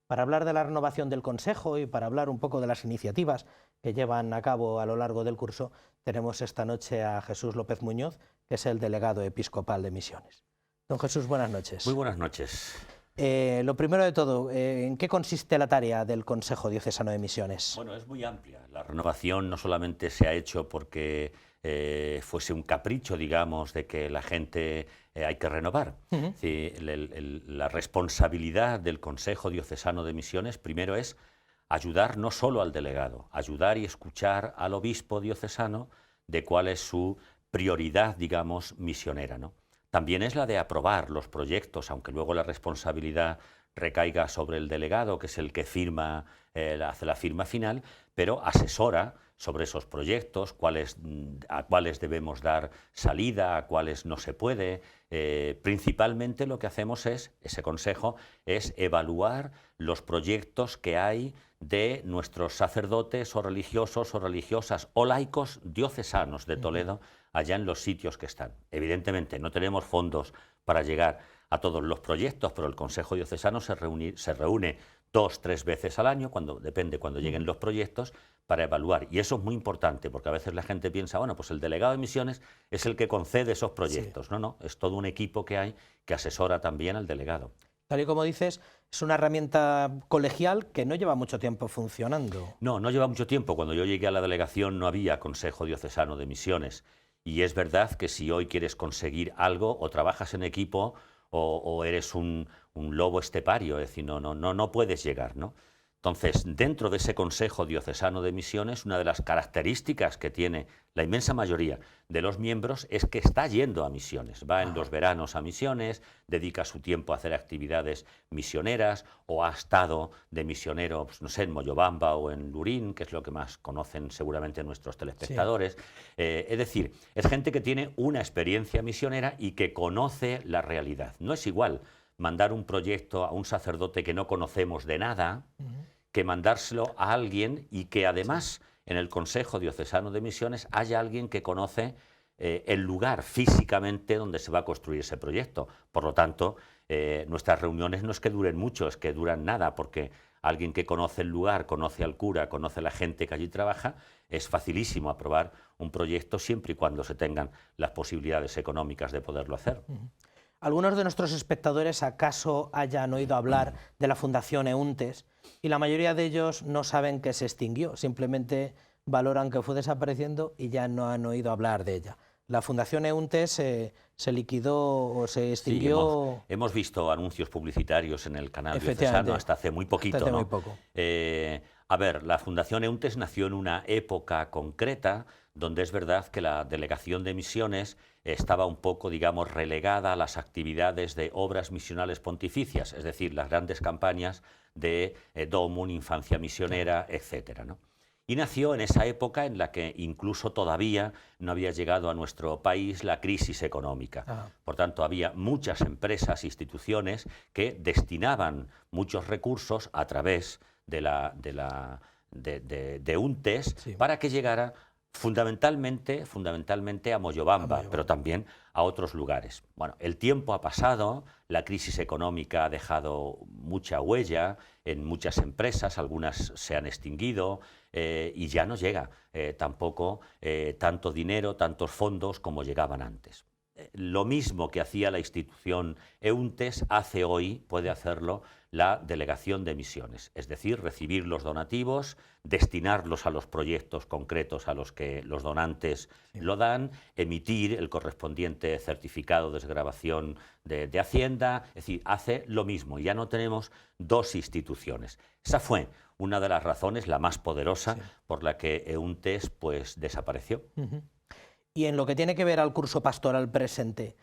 Para hablar de la renovación del Consejo y para hablar un poco de las iniciativas que llevan a cabo a lo largo del curso, tenemos esta noche a Jesús López Muñoz, que es el delegado episcopal de Misiones. Don Jesús, buenas noches. Muy buenas noches. Lo primero de todo, ¿en qué consiste la tarea del Consejo Diocesano de Misiones? Bueno, es muy amplia. La renovación no solamente se ha hecho porque fuese un capricho, digamos, de que la gente hay que renovar. Sí, la responsabilidad del Consejo Diocesano de Misiones primero es ayudar no solo al delegado, ayudar y escuchar al obispo diocesano de cuál es su prioridad, digamos, misionera, ¿no? También es la de aprobar los proyectos, aunque luego la responsabilidad recaiga sobre el delegado, que es el que firma, hace la firma final, pero asesora sobre esos proyectos, a cuáles debemos dar salida, a cuáles no se puede. Principalmente lo que hacemos ese consejo es evaluar los proyectos que hay de nuestros sacerdotes o religiosos o religiosas o laicos diocesanos de Toledo, allá en los sitios que están. Evidentemente no tenemos fondos para llegar a todos los proyectos, pero el Consejo Diocesano se reúne 2 o 3 veces al año, depende cuando lleguen los proyectos, para evaluar. Y eso es muy importante, porque a veces la gente piensa, bueno, pues el delegado de misiones es el que concede esos proyectos. Sí. No, es todo un equipo que hay que asesora también al delegado. Tal y como dices, es una herramienta colegial que no lleva mucho tiempo funcionando. No lleva mucho tiempo. Cuando yo llegué a la delegación no había Consejo Diocesano de Misiones. Y es verdad que si hoy quieres conseguir algo, o trabajas en equipo o eres un lobo estepario, es decir, no puedes llegar, ¿no? Entonces, dentro de ese Consejo Diocesano de Misiones, una de las características que tiene la inmensa mayoría de los miembros es que está yendo a misiones. Va en los veranos a misiones, dedica su tiempo a hacer actividades misioneras, o ha estado de misionero, pues, no sé, en Moyobamba o en Lurín, que es lo que más conocen seguramente nuestros telespectadores. Sí. Es decir, es gente que tiene una experiencia misionera y que conoce la realidad. No es igual mandar un proyecto a un sacerdote que no conocemos de nada, que mandárselo a alguien y que además en el Consejo Diocesano de Misiones haya alguien que conoce el lugar físicamente donde se va a construir ese proyecto. Por lo tanto, nuestras reuniones no es que duren mucho, es que duran nada, porque alguien que conoce el lugar, conoce al cura, conoce a la gente que allí trabaja, es facilísimo aprobar un proyecto siempre y cuando se tengan las posibilidades económicas de poderlo hacer. Algunos de nuestros espectadores acaso hayan oído hablar de la Fundación EUNTES y la mayoría de ellos no saben que se extinguió, simplemente valoran que fue desapareciendo y ya no han oído hablar de ella. La Fundación EUNTES se liquidó o se extinguió... Sí, hemos visto anuncios publicitarios en el canal diocesano hasta hace muy poquito. Hasta hace muy poco. A ver, la Fundación EUNTES nació en una época concreta donde es verdad que la Delegación de Misiones estaba un poco, digamos, relegada a las actividades de obras misionales pontificias, es decir, las grandes campañas de Domum, Infancia Misionera, etcétera, ¿no? Y nació en esa época en la que incluso todavía no había llegado a nuestro país la crisis económica. Por tanto, había muchas empresas, instituciones que destinaban muchos recursos a través de EUNTES para que llegara fundamentalmente a Moyobamba, pero también a otros lugares. Bueno, el tiempo ha pasado, la crisis económica ha dejado mucha huella en muchas empresas, algunas se han extinguido y ya no llega tampoco tanto dinero, tantos fondos como llegaban antes. Lo mismo que hacía la institución EUNTES hace hoy, puede hacerlo la Delegación de Misiones, es decir, recibir los donativos, destinarlos a los proyectos concretos a los que los donantes lo dan, emitir el correspondiente certificado de desgravación de Hacienda, es decir, hace lo mismo, ya no tenemos dos instituciones. Esa fue una de las razones, la más poderosa, por la que EUNTES pues desapareció. Y en lo que tiene que ver al curso pastoral presente,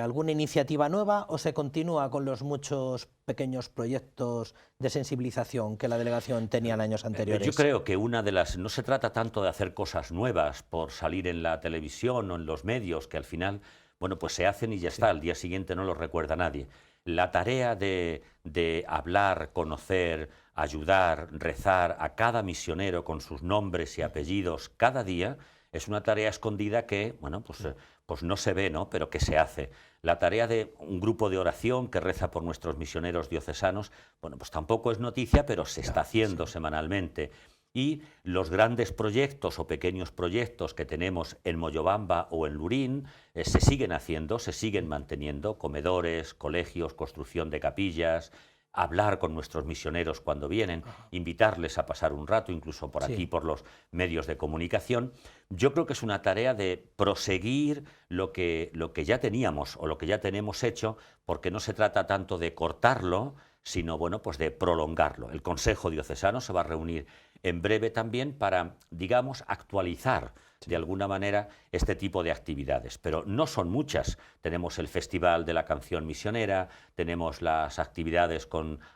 ¿alguna iniciativa nueva o se continúa con los muchos pequeños proyectos de sensibilización que la delegación tenía en años anteriores? Yo creo que no se trata tanto de hacer cosas nuevas por salir en la televisión o en los medios, que al final, bueno, pues se hacen y ya está, al día siguiente no lo recuerda nadie. La tarea de hablar, conocer, ayudar, rezar a cada misionero con sus nombres y apellidos cada día es una tarea escondida que, bueno, pues no se ve, ¿no? Pero que se hace. La tarea de un grupo de oración que reza por nuestros misioneros diocesanos, bueno, pues tampoco es noticia, pero se está haciendo semanalmente. Y los grandes proyectos o pequeños proyectos que tenemos en Moyobamba o en Lurín se siguen haciendo, se siguen manteniendo, comedores, colegios, construcción de capillas, hablar con nuestros misioneros cuando vienen, invitarles a pasar un rato, incluso por aquí, por los medios de comunicación. Yo creo que es una tarea de proseguir lo que ya teníamos o lo que ya tenemos hecho, porque no se trata tanto de cortarlo, sino bueno, pues de prolongarlo. El Consejo Diocesano se va a reunir en breve también para, digamos, actualizar de alguna manera este tipo de actividades. Pero no son muchas. Tenemos el Festival de la Canción Misionera, tenemos las actividades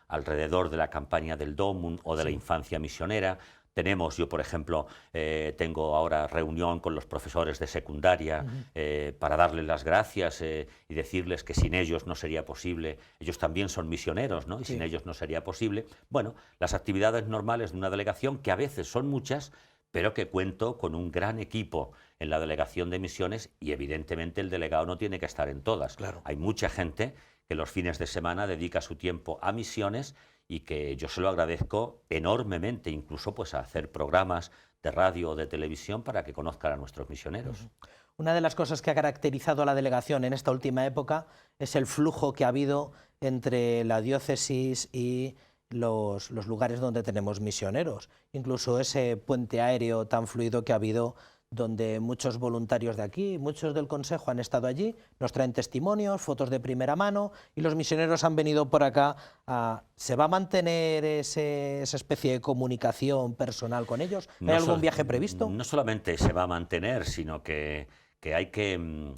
alrededor de la campaña del Domum o de la infancia misionera. Tenemos, yo por ejemplo, tengo ahora reunión con los profesores de secundaria para darles las gracias y decirles que sin ellos no sería posible. Ellos también son misioneros, ¿no? Y sin ellos no sería posible. Bueno, las actividades normales de una delegación, que a veces son muchas, pero que cuento con un gran equipo en la delegación de misiones y evidentemente el delegado no tiene que estar en todas. Claro. Hay mucha gente que los fines de semana dedica su tiempo a misiones y que yo se lo agradezco enormemente, incluso pues a hacer programas de radio o de televisión para que conozcan a nuestros misioneros. Una de las cosas que ha caracterizado a la delegación en esta última época es el flujo que ha habido entre la diócesis y los lugares donde tenemos misioneros. Incluso ese puente aéreo tan fluido que ha habido, donde muchos voluntarios de aquí, muchos del Consejo han estado allí, nos traen testimonios, fotos de primera mano, y los misioneros han venido por acá. ¿Se va a mantener esa especie de comunicación personal con ellos? ¿Hay algún viaje previsto? No solamente se va a mantener, sino que hay que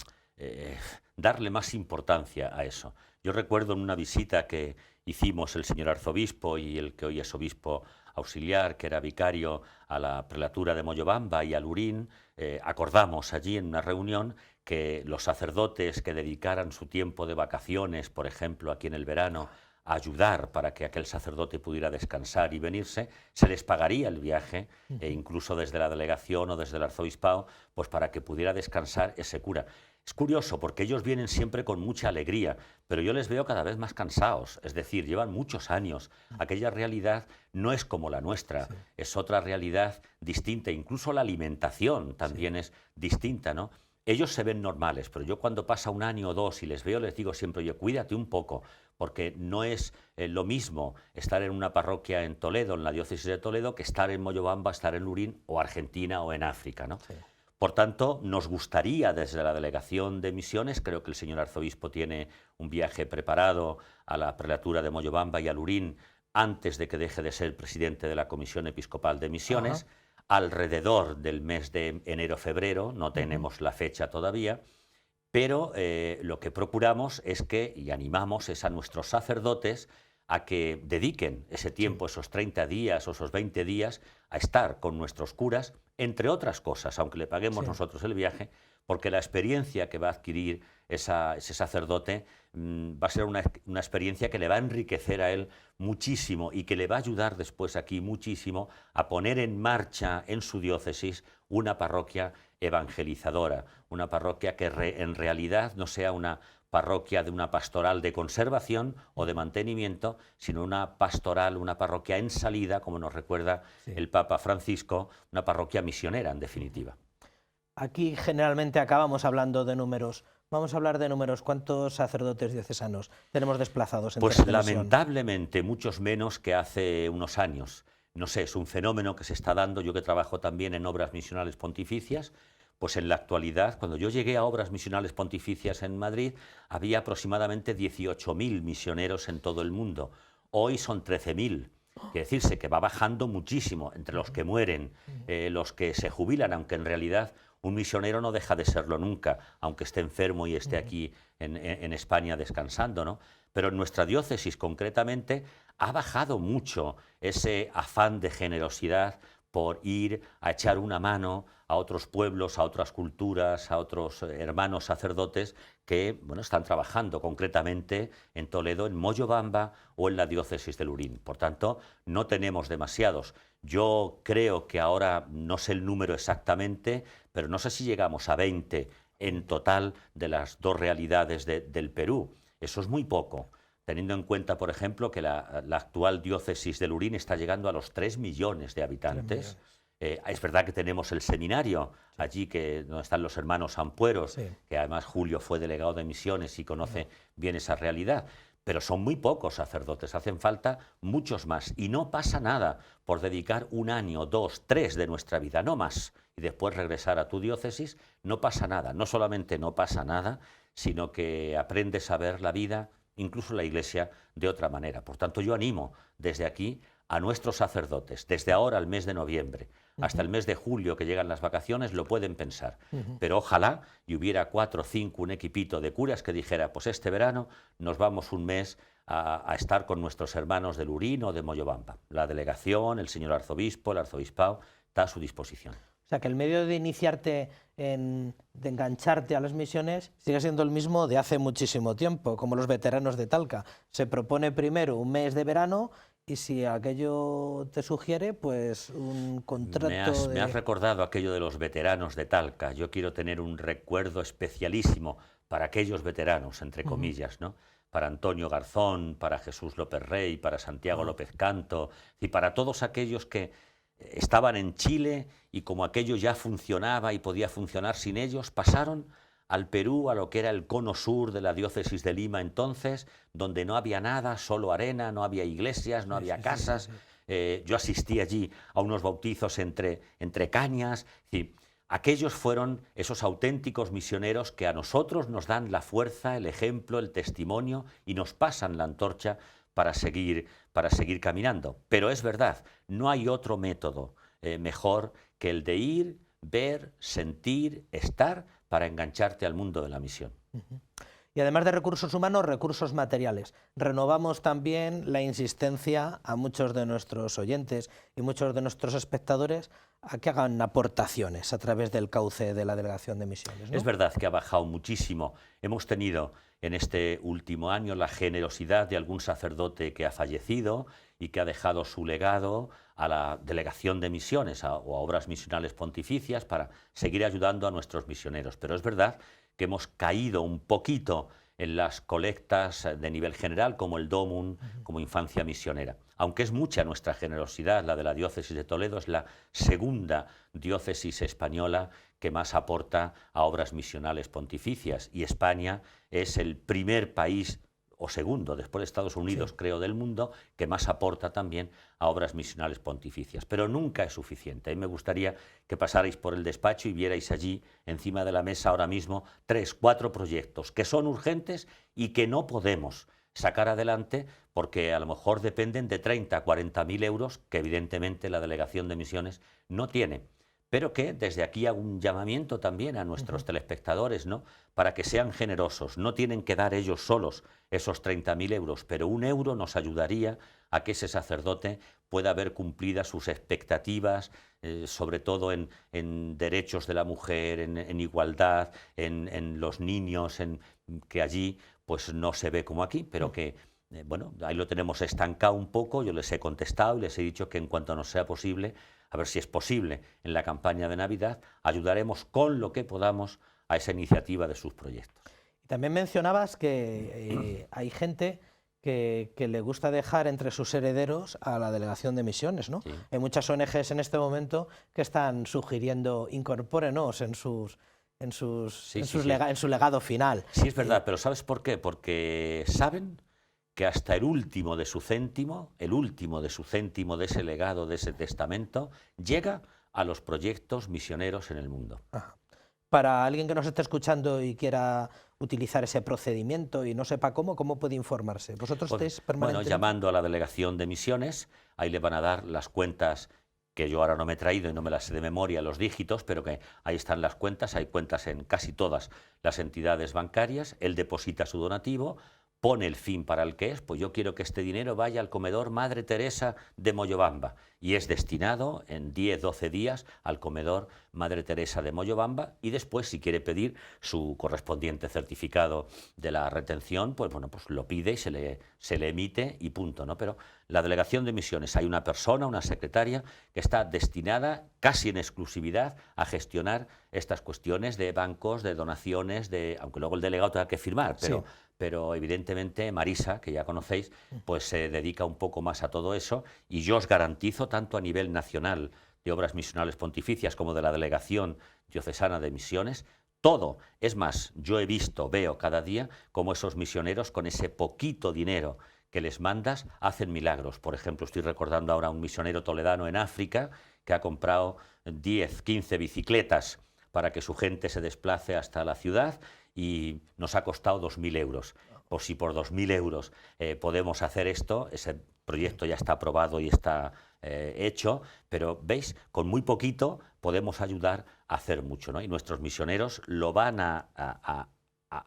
darle más importancia a eso. Yo recuerdo en una visita que hicimos el señor arzobispo y el que hoy es obispo auxiliar, que era vicario a la prelatura de Moyobamba y a Lurín, acordamos allí en una reunión que los sacerdotes que dedicaran su tiempo de vacaciones, por ejemplo, aquí en el verano, a ayudar para que aquel sacerdote pudiera descansar y venirse, se les pagaría el viaje, incluso desde la delegación o desde el arzobispado, pues para que pudiera descansar ese cura. Es curioso porque ellos vienen siempre con mucha alegría, pero yo les veo cada vez más cansados, es decir, llevan muchos años. Aquella realidad no es como la nuestra, es otra realidad distinta, incluso la alimentación también es distinta, ¿no? Ellos se ven normales, pero yo cuando pasa un año o dos y les veo, les digo siempre, oye, cuídate un poco, porque no es lo mismo estar en una parroquia en Toledo, en la diócesis de Toledo, que estar en Moyobamba, estar en Lurín o Argentina o en África, ¿no? Sí. Por tanto, nos gustaría desde la delegación de misiones, creo que el señor arzobispo tiene un viaje preparado a la prelatura de Moyobamba y a Lurín antes de que deje de ser presidente de la Comisión Episcopal de Misiones, alrededor del mes de enero-febrero, no tenemos la fecha todavía, pero lo que procuramos es que, y animamos, es a nuestros sacerdotes a que dediquen ese tiempo, esos 30 días o esos 20 días, a estar con nuestros curas, entre otras cosas, aunque le paguemos nosotros el viaje, porque la experiencia que va a adquirir ese sacerdote va a ser una experiencia que le va a enriquecer a él muchísimo y que le va a ayudar después aquí muchísimo a poner en marcha en su diócesis una parroquia evangelizadora, una parroquia que en realidad no sea una parroquia de una pastoral de conservación o de mantenimiento, sino una pastoral, una parroquia en salida, como nos recuerda el Papa Francisco, una parroquia misionera, en definitiva. Aquí generalmente acabamos hablando de números. Vamos a hablar de números. ¿Cuántos sacerdotes diocesanos tenemos desplazados en Pues lamentablemente muchos menos que hace unos años. No sé, es un fenómeno que se está dando. Yo que trabajo también en obras misionales pontificias, pues en la actualidad, cuando yo llegué a obras misionales pontificias en Madrid, había aproximadamente 18.000 misioneros en todo el mundo. Hoy son 13.000. Quiere decirse que va bajando muchísimo entre los que mueren, los que se jubilan, aunque en realidad un misionero no deja de serlo nunca, aunque esté enfermo y esté aquí en España descansando, ¿no? Pero en nuestra diócesis concretamente ha bajado mucho ese afán de generosidad por ir a echar una mano a otros pueblos, a otras culturas, a otros hermanos sacerdotes que están trabajando concretamente en Toledo, en Moyobamba o en la diócesis de Lurín. Por tanto, no tenemos demasiados. Yo creo que ahora, no sé el número exactamente, pero no sé si llegamos a 20 en total de las dos realidades del Perú. Eso es muy poco, teniendo en cuenta, por ejemplo, que la actual diócesis de Lurín está llegando a los 3 millones de habitantes. Es verdad que tenemos el seminario allí, donde están los hermanos ampueros, que además Julio fue delegado de misiones y conoce bien esa realidad. Pero son muy pocos sacerdotes, hacen falta muchos más. Y no pasa nada por dedicar 1 año, 2, 3 de nuestra vida, no más, y después regresar a tu diócesis. No pasa nada, no solamente no pasa nada, sino que aprendes a ver la vida, incluso la Iglesia, de otra manera. Por tanto, yo animo desde aquí a nuestros sacerdotes, desde ahora al mes de noviembre, hasta el mes de julio, que llegan las vacaciones, lo pueden pensar. Pero ojalá y hubiera 4 o 5, un equipito de curas que dijera, pues este verano nos vamos un mes a estar con nuestros hermanos de Lurín o de Moyobamba. La delegación, el señor arzobispo, el arzobispado, está a su disposición. O sea, que el medio de iniciarte, de engancharte a las misiones, sigue siendo el mismo de hace muchísimo tiempo, como los veteranos de Talca. Se propone primero un mes de verano y si aquello te sugiere, pues un contrato Me has recordado aquello de los veteranos de Talca. Yo quiero tener un recuerdo especialísimo para aquellos veteranos, entre comillas, ¿no? Para Antonio Garzón, para Jesús López Rey, para Santiago López Canto, y para todos aquellos que estaban en Chile y como aquello ya funcionaba y podía funcionar sin ellos, pasaron al Perú, a lo que era el cono sur de la diócesis de Lima entonces, donde no había nada, solo arena, no había iglesias, no había casas. Yo asistí allí a unos bautizos entre cañas. Aquellos fueron esos auténticos misioneros que a nosotros nos dan la fuerza, el ejemplo, el testimonio y nos pasan la antorcha para seguir caminando. Pero es verdad, no hay otro método mejor que el de ir, ver, sentir, estar para engancharte al mundo de la misión. Y además de recursos humanos, recursos materiales. Renovamos también la insistencia a muchos de nuestros oyentes y muchos de nuestros espectadores a que hagan aportaciones a través del cauce de la Delegación de Misiones, ¿no? Es verdad que ha bajado muchísimo. Hemos tenido en este último año la generosidad de algún sacerdote que ha fallecido y que ha dejado su legado a la Delegación de Misiones o a obras misionales pontificias para seguir ayudando a nuestros misioneros. Pero es verdad que hemos caído un poquito en las colectas de nivel general, como el Domum, como Infancia Misionera. Aunque es mucha nuestra generosidad, la de la diócesis de Toledo es la segunda diócesis española que más aporta a obras misionales pontificias, y España es el primer país, o segundo, después de Estados Unidos, creo, del mundo, que más aporta también a obras misionales pontificias. Pero nunca es suficiente. A mí me gustaría que pasarais por el despacho y vierais allí, encima de la mesa ahora mismo, 3, 4 proyectos que son urgentes y que no podemos sacar adelante porque a lo mejor dependen de 30, 40.000 euros que evidentemente la Delegación de Misiones no tiene. Pero que desde aquí hago un llamamiento también a nuestros telespectadores, ¿no? Para que sean generosos. No tienen que dar ellos solos esos 30.000 euros, pero 1 euro nos ayudaría a que ese sacerdote pueda ver cumplidas sus expectativas, sobre todo en derechos de la mujer, en igualdad, en los niños, que allí pues no se ve como aquí, pero que bueno, ahí lo tenemos estancado un poco. Yo les he contestado y les he dicho que en cuanto nos sea posible, a ver si es posible en la campaña de Navidad, ayudaremos con lo que podamos a esa iniciativa de sus proyectos. Y también mencionabas que hay gente que le gusta dejar entre sus herederos a la Delegación de Misiones, ¿no? Sí. Hay muchas ONGs en este momento que están sugiriendo incorpórenos en su legado final. Sí, es verdad, pero ¿sabes por qué? Porque saben que hasta el último de su céntimo de ese legado, de ese testamento, llega a los proyectos misioneros en el mundo. Ajá. Para alguien que nos esté escuchando y quiera utilizar ese procedimiento y no sepa cómo puede informarse? ¿Vosotros estáis permanentemente? Bueno, llamando a la Delegación de Misiones, ahí le van a dar las cuentas, que yo ahora no me he traído y no me las sé de memoria los dígitos, pero que ahí están las cuentas, hay cuentas en casi todas las entidades bancarias. Él deposita su donativo, pone el fin para el que es, pues yo quiero que este dinero vaya al comedor Madre Teresa de Moyobamba, y es destinado en 10, 12 días al comedor Madre Teresa de Moyobamba, y después, si quiere pedir su correspondiente certificado de la retención, pues bueno, pues lo pide y se le emite y punto, ¿no? Pero la delegación de misiones, hay una persona, una secretaria, que está destinada casi en exclusividad a gestionar estas cuestiones de bancos, de donaciones, aunque luego el delegado tenga que firmar, pero evidentemente Marisa, que ya conocéis, pues se dedica un poco más a todo eso, y yo os garantizo, tanto a nivel nacional de Obras Misionales Pontificias como de la Delegación Diocesana de Misiones, todo. Es más, yo veo cada día cómo esos misioneros, con ese poquito dinero que les mandas, hacen milagros. Por ejemplo, estoy recordando ahora a un misionero toledano en África que ha comprado 10, 15 bicicletas para que su gente se desplace hasta la ciudad, y nos ha costado 2.000 euros. Pues si por 2.000 euros podemos hacer esto, ese proyecto ya está aprobado y está hecho, pero veis, con muy poquito podemos ayudar a hacer mucho, ¿no? Y nuestros misioneros lo van a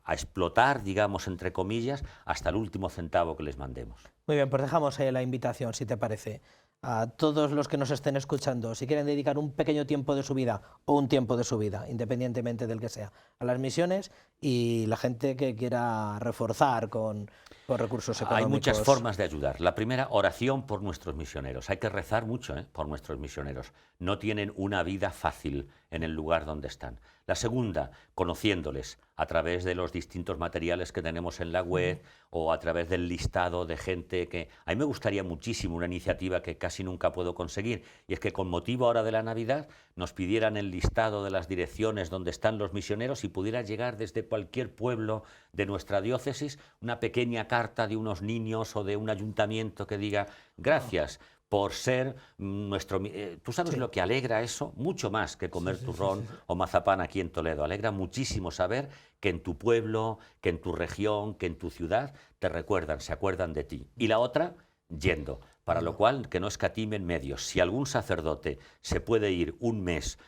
explotar, digamos, entre comillas, hasta el último centavo que les mandemos. Muy bien, pues dejamos la invitación, si te parece, a todos los que nos estén escuchando, si quieren dedicar un pequeño tiempo de su vida o un tiempo de su vida, independientemente del que sea, a las misiones, y la gente que quiera reforzar con recursos económicos. Hay muchas formas de ayudar. La primera, oración por nuestros misioneros. Hay que rezar mucho por nuestros misioneros. No tienen una vida fácil en el lugar donde están. La segunda, conociéndoles a través de los distintos materiales que tenemos en la web o a través del listado de gente que... A mí me gustaría muchísimo una iniciativa que casi nunca puedo conseguir, y es que con motivo ahora de la Navidad nos pidieran el listado de las direcciones donde están los misioneros y pudiera llegar desde cualquier pueblo de nuestra diócesis una pequeña carta de unos niños o de un ayuntamiento que diga gracias por ser nuestro... ¿Tú sabes lo que alegra eso? Mucho más que comer turrón o mazapán aquí en Toledo. Alegra muchísimo saber que en tu pueblo, que en tu región, que en tu ciudad te recuerdan, se acuerdan de ti. Y la otra, yendo. Para lo cual, que no escatimen medios. Si algún sacerdote se puede ir un mes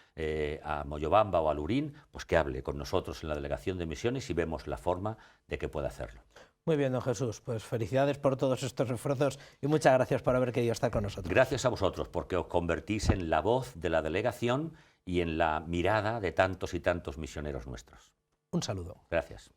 a Moyobamba o a Lurín, pues que hable con nosotros en la Delegación de Misiones y vemos la forma de que pueda hacerlo. Muy bien, don Jesús, pues felicidades por todos estos esfuerzos y muchas gracias por haber querido estar con nosotros. Gracias a vosotros, porque os convertís en la voz de la delegación y en la mirada de tantos y tantos misioneros nuestros. Un saludo. Gracias.